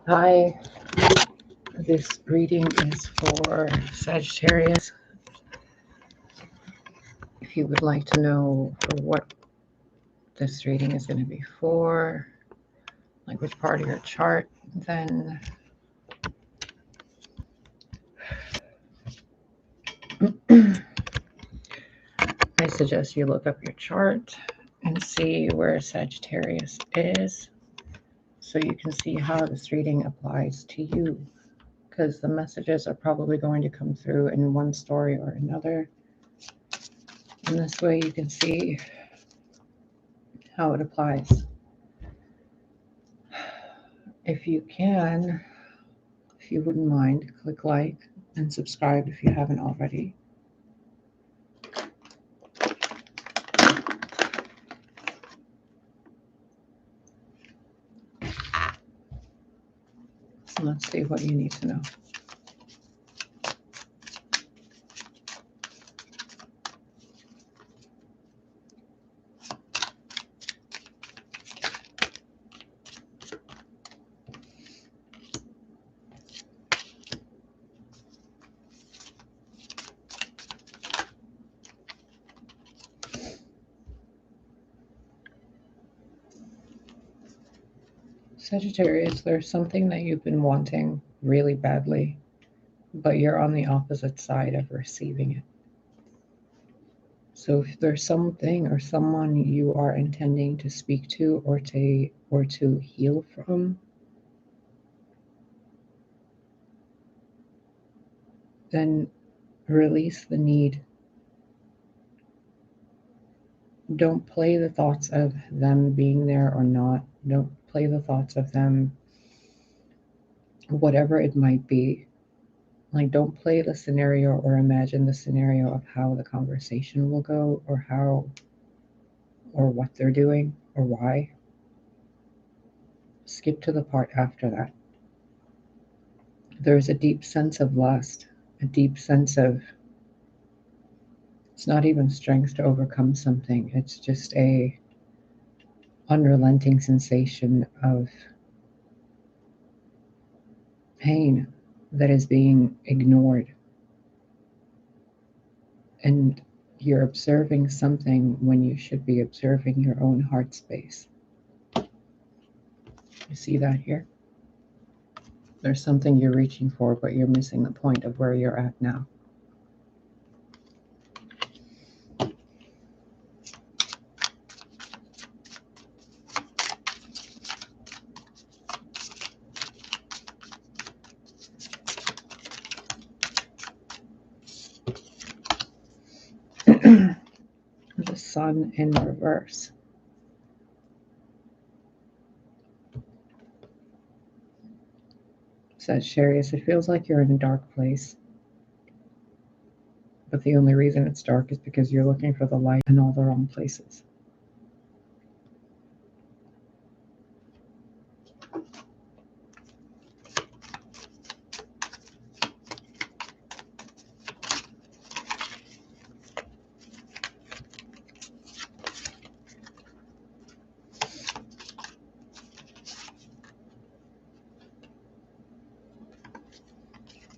Hi, this reading is for Sagittarius. If you would like to know for what this reading is going to be for, like which part of your chart, then I suggest you look up your chart and see where Sagittarius is so you can see how this reading applies to you, because the messages are probably going to come through in one story or another. And this way you can see how it applies. If you can, if you wouldn't mind, click like and subscribe if you haven't already. So let's see what you need to know. Sagittarius, there's something that you've been wanting really badly, but you're on the opposite side of receiving it. So if there's something or someone you are intending to speak to or to heal from, then release the need. Don't play the thoughts of them being there or not. Don't play the thoughts of them, whatever it might be. Like, don't play the scenario or imagine the scenario of how the conversation will go or how or what they're doing or why. Skip to the part after that. There's a deep sense of lust, a deep sense of, it's not even strength to overcome something. It's just a unrelenting sensation of pain that is being ignored. And you're observing something when you should be observing your own heart space. You see that here? There's something you're reaching for, but you're missing the point of where you're at now. The sun in reverse. Sagittarius, it feels like you're in a dark place. But the only reason it's dark is because you're looking for the light in all the wrong places.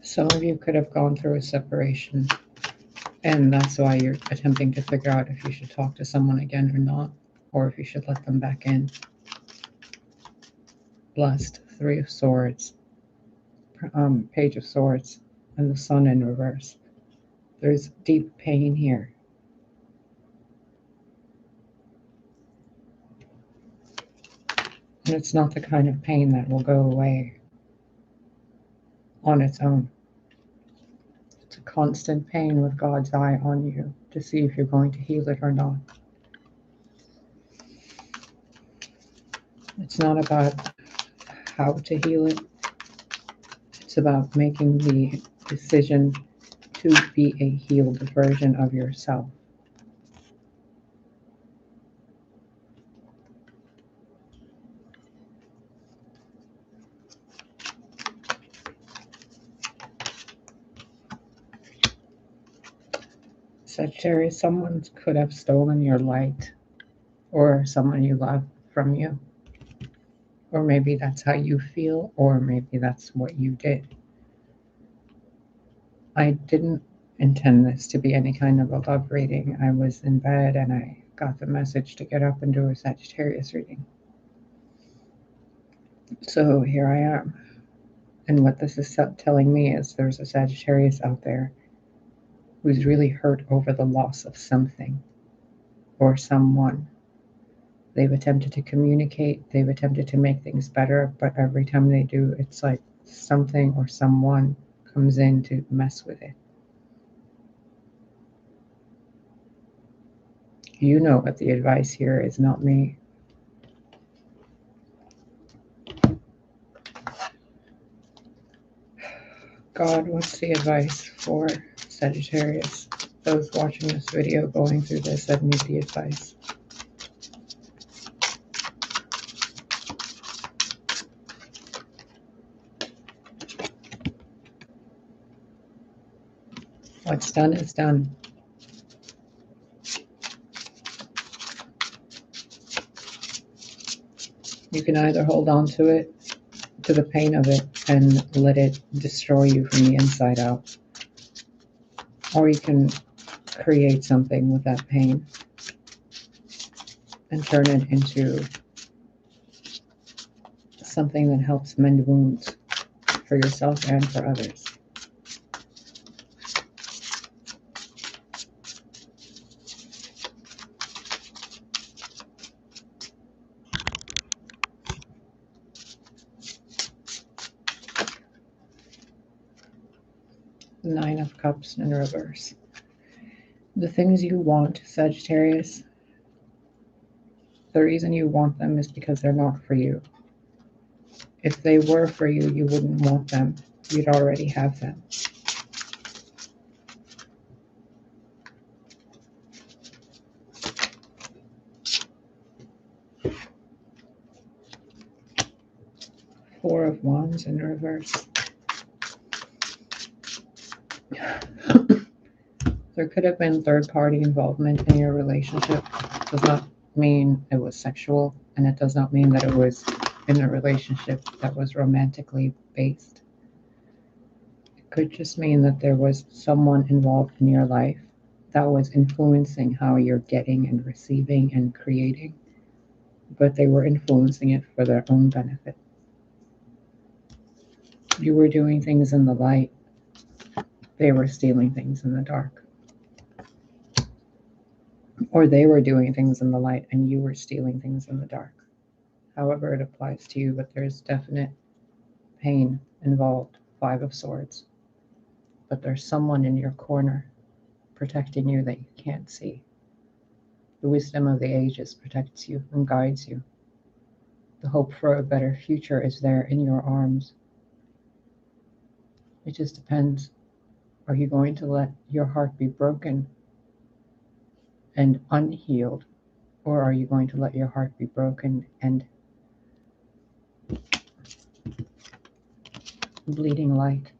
Some of you could have gone through a separation, and that's why you're attempting to figure out if you should talk to someone again or not, or if you should let them back in. Blessed, Three of Swords, Page of Swords, and the Sun in reverse. There's deep pain here. And it's not the kind of pain that will go away on its own. It's a constant pain with God's eye on you to see if you're going to heal it or not. It's not about how to heal it. It's about making the decision to be a healed version of yourself. Sagittarius, someone could have stolen your light or someone you love from you. Or maybe that's how you feel, or maybe that's what you did. I didn't intend this to be any kind of a love reading. I was in bed and I got the message to get up and do a Sagittarius reading. So here I am. And what this is telling me is there's a Sagittarius out there who's really hurt over the loss of something or someone. They've attempted to communicate, they've attempted to make things better, but every time they do, it's like something or someone comes in to mess with it. You know what the advice here is, not me. God, what's the advice for Sagittarius? Those watching this video going through this that need the advice. What's done is done. You can either hold on to it, to the pain of it, and let it destroy you from the inside out. Or you can create something with that pain and turn it into something that helps mend wounds for yourself and for others. The Nine of Cups in reverse. The things you want, Sagittarius, the reason you want them is because they're not for you. If they were for you, you wouldn't want them. You'd already have them. Four of Wands in reverse. There could have been third-party involvement in your relationship. It does not mean it was sexual, and it does not mean that it was in a relationship that was romantically based. It could just mean that there was someone involved in your life that was influencing how you're getting and receiving and creating, but they were influencing it for their own benefit. You were doing things in the light, they were stealing things in the dark. Or they were doing things in the light and you were stealing things in the dark. However it applies to you, but there's definite pain involved. Five of Swords. But there's someone in your corner protecting you that you can't see. The wisdom of the ages protects you and guides you. The hope for a better future is there in your arms. It just depends. Are you going to let your heart be broken and unhealed? Or are you going to let your heart be broken and bleeding light?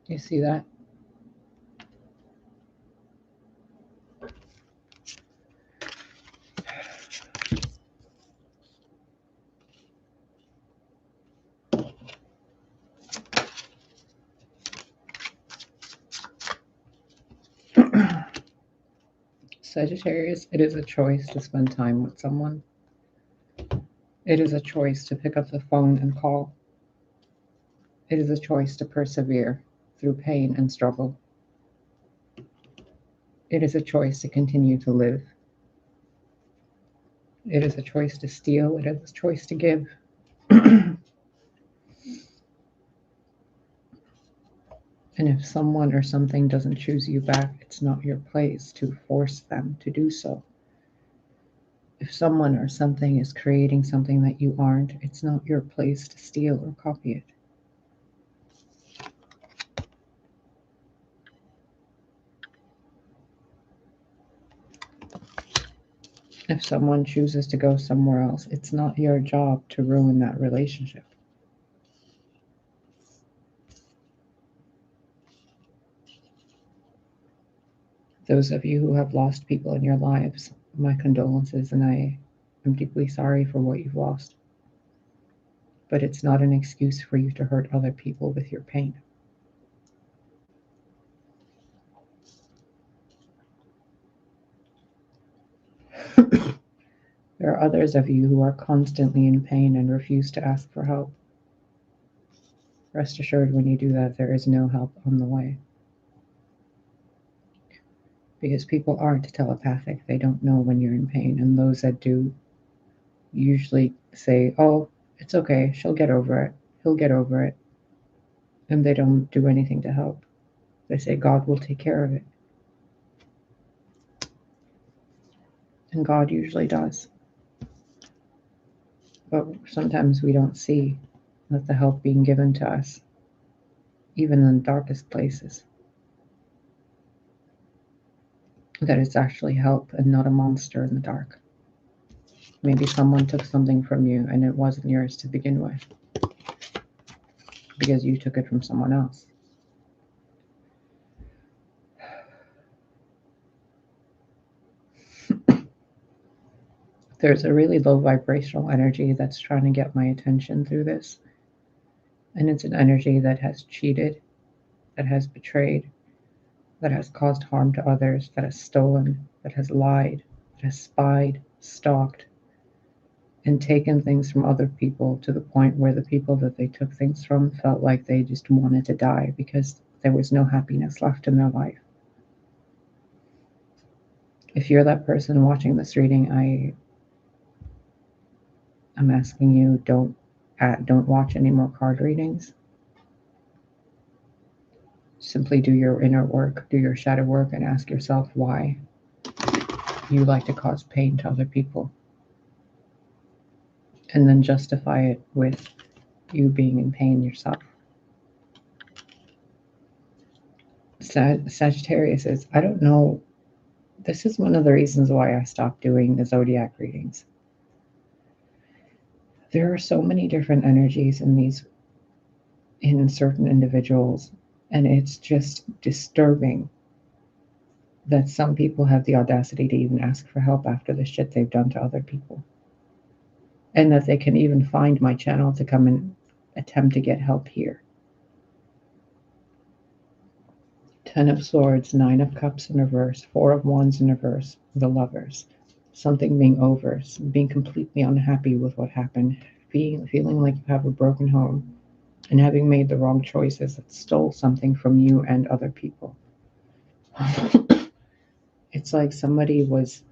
You see that? Sagittarius, it is a choice to spend time with someone. It is a choice to pick up the phone and call. It is a choice to persevere through pain and struggle. It is a choice to continue to live. It is a choice to steal. It is a choice to give. And if someone or something doesn't choose you back, it's not your place to force them to do so. If someone or something is creating something that you aren't, it's not your place to steal or copy it. If someone chooses to go somewhere else, it's not your job to ruin that relationship. Those of you who have lost people in your lives, my condolences, and I am deeply sorry for what you've lost. But it's not an excuse for you to hurt other people with your pain. There are others of you who are constantly in pain and refuse to ask for help. Rest assured, when you do that, there is no help on the way. Because people aren't telepathic. They don't know when you're in pain. And those that do usually say, oh, it's okay, she'll get over it, he'll get over it. And they don't do anything to help. They say God will take care of it. And God usually does. But sometimes we don't see that the help being given to us, even in the darkest places, that it's actually help and not a monster in the dark. Maybe someone took something from you and it wasn't yours to begin with because you took it from someone else. There's a really low vibrational energy that's trying to get my attention through this. And it's an energy that has cheated, that has betrayed, that has caused harm to others, that has stolen, that has lied, that has spied, stalked, and taken things from other people to the point where the people that they took things from felt like they just wanted to die because there was no happiness left in their life. If you're that person watching this reading, I'm asking you, don't watch any more card readings. Simply do your inner work, do your shadow work, and ask yourself why you like to cause pain to other people. And then justify it with you being in pain yourself. Sagittarius says, I don't know. This is one of the reasons why I stopped doing the zodiac readings. There are so many different energies in certain individuals, and it's just disturbing that some people have the audacity to even ask for help after the shit they've done to other people. And that they can even find my channel to come and attempt to get help here. 10 of Swords, 9 of Cups in reverse, 4 of Wands in reverse, the Lovers. Something being over, being completely unhappy with what happened, feeling like you have a broken home, and having made the wrong choices that stole something from you and other people. It's like somebody was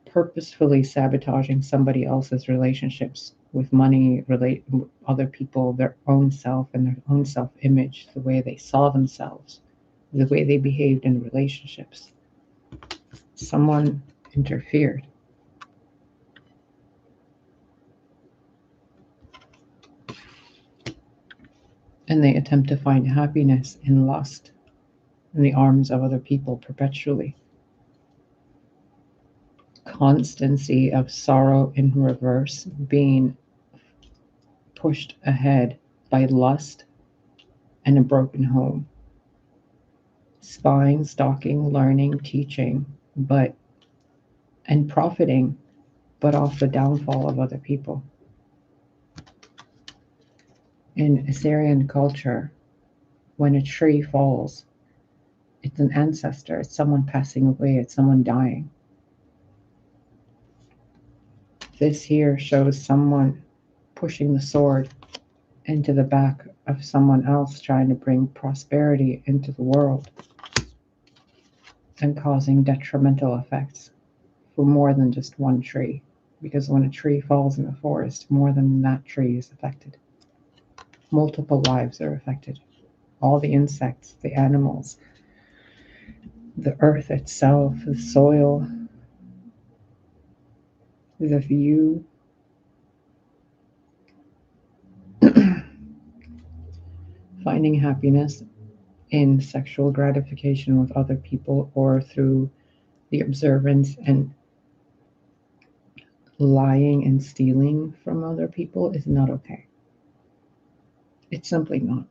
purposefully sabotaging somebody else's relationships with money, other people, their own self and their own self-image, the way they saw themselves, the way they behaved in relationships. Someone interfered. And they attempt to find happiness in lust in the arms of other people perpetually. Constancy of sorrow in reverse, being pushed ahead by lust and a broken home. Spying, stalking, learning, teaching, and profiting, but off the downfall of other people. In Assyrian culture, when a tree falls, it's an ancestor, it's someone passing away, it's someone dying. This here shows someone pushing the sword into the back of someone else, trying to bring prosperity into the world and causing detrimental effects for more than just one tree. Because when a tree falls in a forest, more than that tree is affected. Multiple lives are affected. All the insects, the animals, the earth itself, the soil, the view. Finding happiness in sexual gratification with other people or through the observance and lying and stealing from other people is not okay. It's simply not.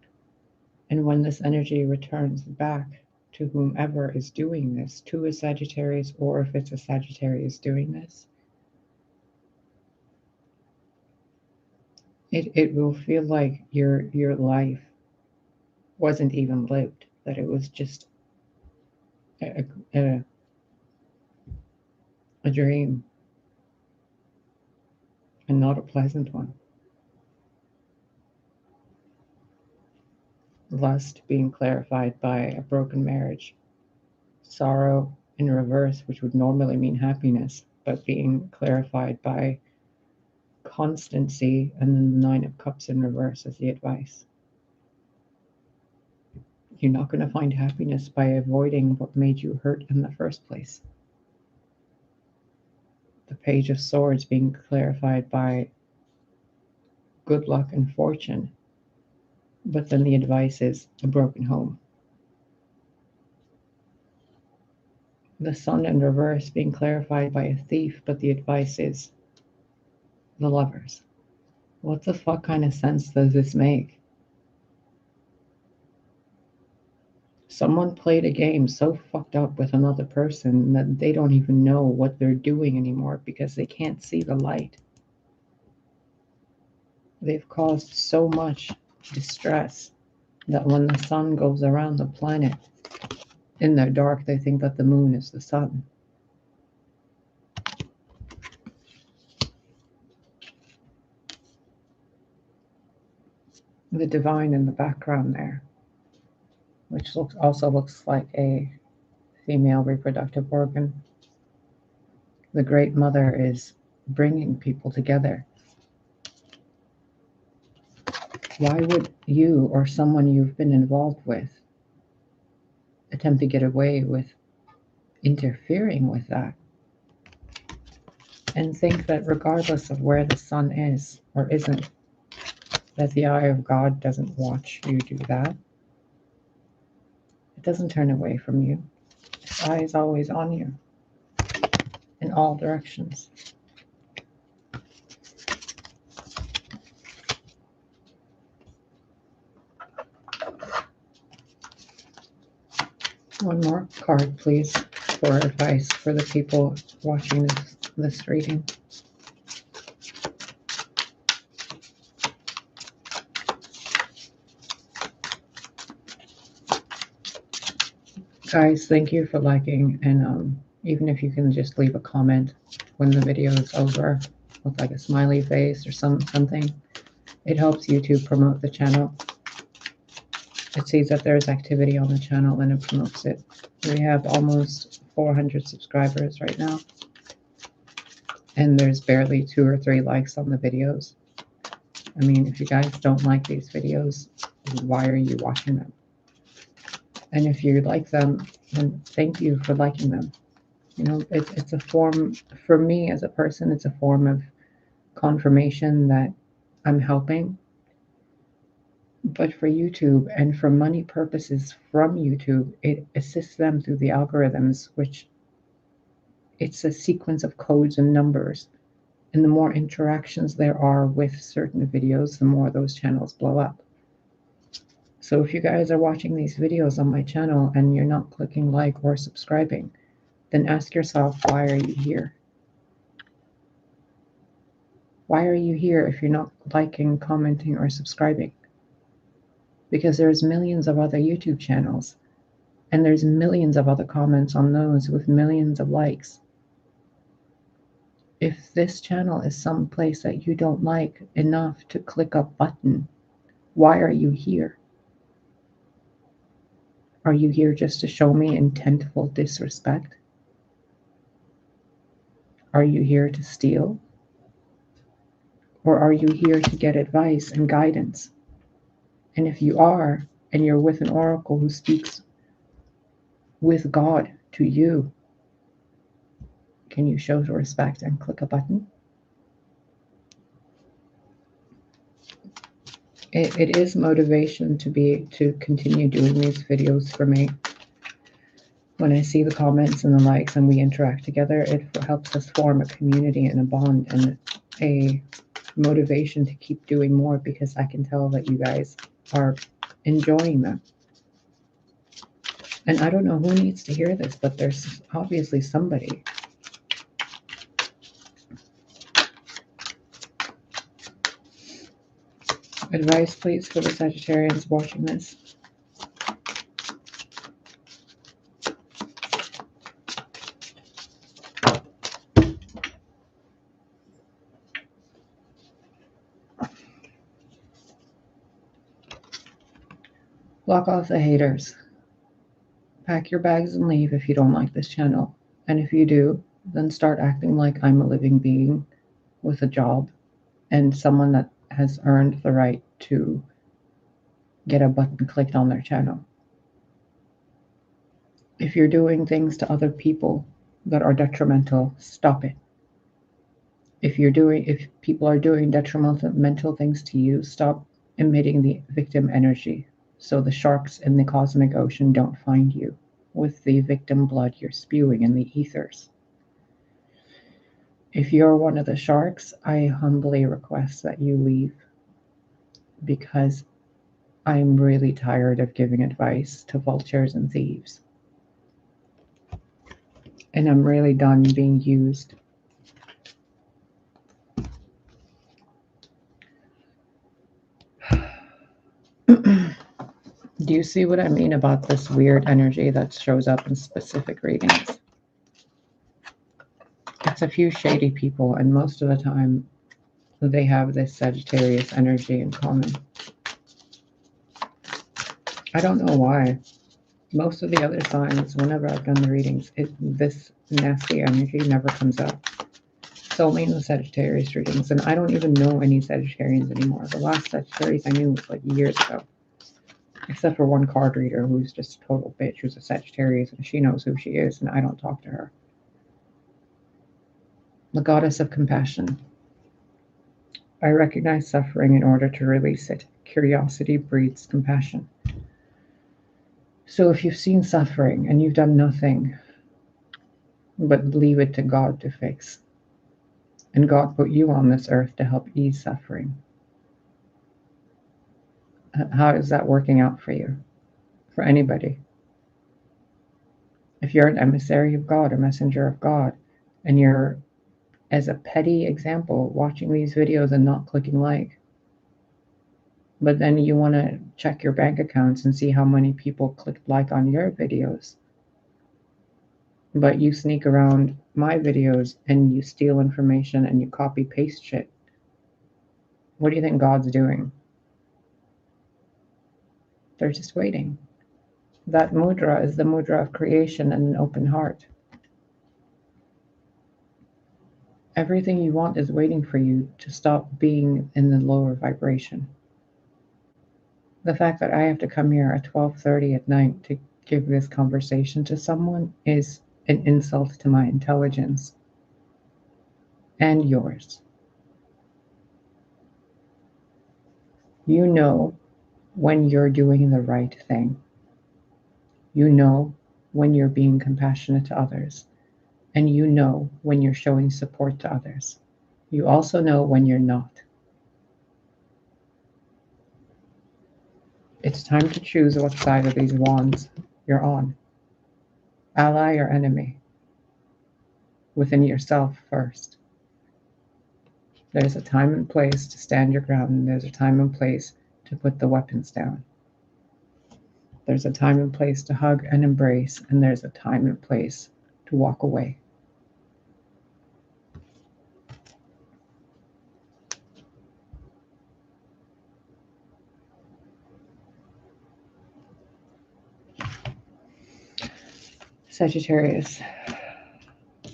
And when this energy returns back to whomever is doing this, to a Sagittarius, or if it's a Sagittarius doing this, it will feel like your life wasn't even lived, that it was just a, a, a dream and not a pleasant one. Lust being clarified by a broken marriage. Sorrow in reverse, which would normally mean happiness, but being clarified by constancy, and then the Nine of Cups in reverse as the advice. You're not going to find happiness by avoiding what made you hurt in the first place. The Page of Swords being clarified by good luck and fortune, but then the advice is a broken home. The Sun in reverse being clarified by a thief, but the advice is the Lovers. What the fuck kind of sense does this make? Someone played a game so fucked up with another person that they don't even know what they're doing anymore because they can't see the light. They've caused so much distress that when the sun goes around the planet in the dark, they think that the moon is the sun. The divine in the background there, which also looks like a female reproductive organ. The Great Mother is bringing people together. Why would you or someone you've been involved with attempt to get away with interfering with that? And think that regardless of where the sun is or isn't, that the eye of God doesn't watch you do that. It doesn't turn away from you. Its eye is always on you in all directions. One more card, please, for advice for the people watching this reading. Guys, thank you for liking, and even if you can just leave a comment when the video is over with like a smiley face or something, it helps YouTube promote the channel. It sees that there's activity on the channel and it promotes it. We have almost 400 subscribers right now, and there's barely 2 or 3 likes on the videos. I mean, if you guys don't like these videos, why are you watching them? And if you like them, then thank you for liking them. You know, it's a form, for me as a person, it's a form of confirmation that I'm helping. But for YouTube and for money purposes from YouTube, it assists them through the algorithms, which it's a sequence of codes and numbers. And the more interactions there are with certain videos, the more those channels blow up. So if you guys are watching these videos on my channel and you're not clicking like or subscribing, then ask yourself, why are you here? Why are you here if you're not liking, commenting, or subscribing? Because there's millions of other YouTube channels, and there's millions of other comments on those with millions of likes. If this channel is some place that you don't like enough to click a button, why are you here? Are you here just to show me intentful disrespect? Are you here to steal? Or are you here to get advice and guidance? And if you are, and you're with an oracle who speaks with God to you, can you show respect and click a button? It is motivation to continue doing these videos for me. When I see the comments and the likes and we interact together, it helps us form a community and a bond and a motivation to keep doing more, because I can tell that you guys are enjoying them. And I don't know who needs to hear this, but there's obviously somebody. Advice, please, for the Sagittarians watching this. Block off the haters. Pack your bags and leave if you don't like this channel. And if you do, then start acting like I'm a living being with a job and someone that has earned the right to get a button clicked on their channel. If you're doing things to other people that are detrimental, stop it. If people are doing detrimental things to you, stop emitting the victim energy so the sharks in the cosmic ocean don't find you with the victim blood you're spewing in the ethers. If you're one of the sharks, I humbly request that you leave, because I'm really tired of giving advice to vultures and thieves. And I'm really done being used. Do you see what I mean about this weird energy that shows up in specific readings? It's a few shady people, and most of the time they have this Sagittarius energy in common. I don't know why. Most of the other signs, whenever I've done the readings, this nasty energy never comes up. It's only in the Sagittarius readings, and I don't even know any Sagittarians anymore. The last Sagittarius I knew was like years ago. Except for one card reader who's just a total bitch, who's a Sagittarius, and she knows who she is, and I don't talk to her. The goddess of compassion. I recognize suffering in order to release it. Curiosity breeds compassion. So if you've seen suffering and you've done nothing but leave it to God to fix, and God put you on this earth to help ease suffering, how is that working out for you? For anybody? If you're an emissary of God, a messenger of God, and you're, as a petty example, watching these videos and not clicking like, but then you want to check your bank accounts and see how many people clicked like on your videos, but you sneak around my videos and you steal information and you copy paste shit, what do you think God's doing? They're just waiting. That mudra is the mudra of creation and an open heart. Everything you want is waiting for you to stop being in the lower vibration. The fact that I have to come here at 12:30 at night to give this conversation to someone is an insult to my intelligence and yours. You know when you're doing the right thing. You know when you're being compassionate to others. And you know when you're showing support to others. You also know when you're not. It's time to choose what side of these wands you're on. Ally or enemy? Within yourself first. There's a time and place to stand your ground, and there's a time and place to put the weapons down. There's a time and place to hug and embrace, and there's a time and place to walk away. Sagittarius,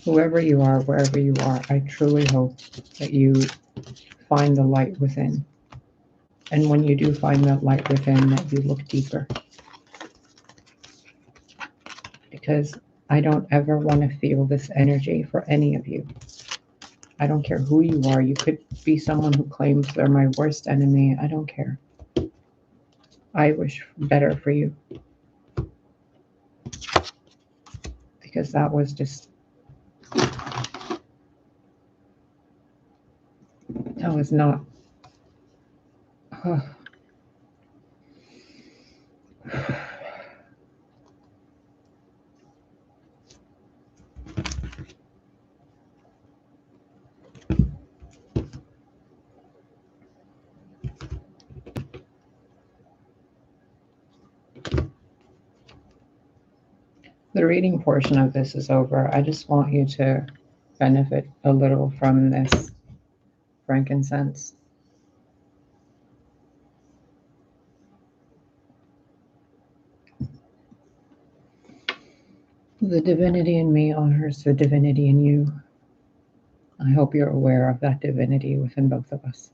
whoever you are, wherever you are, I truly hope that you find the light within. And when you do find that light within, that you look deeper. Because I don't ever want to feel this energy for any of you. I don't care who you are. You could be someone who claims they're my worst enemy. I don't care. I wish better for you. Because that was just... that was not... the reading portion of this is over. I just want you to benefit a little from this frankincense. The divinity in me honors the divinity in you. I hope you're aware of that divinity within both of us.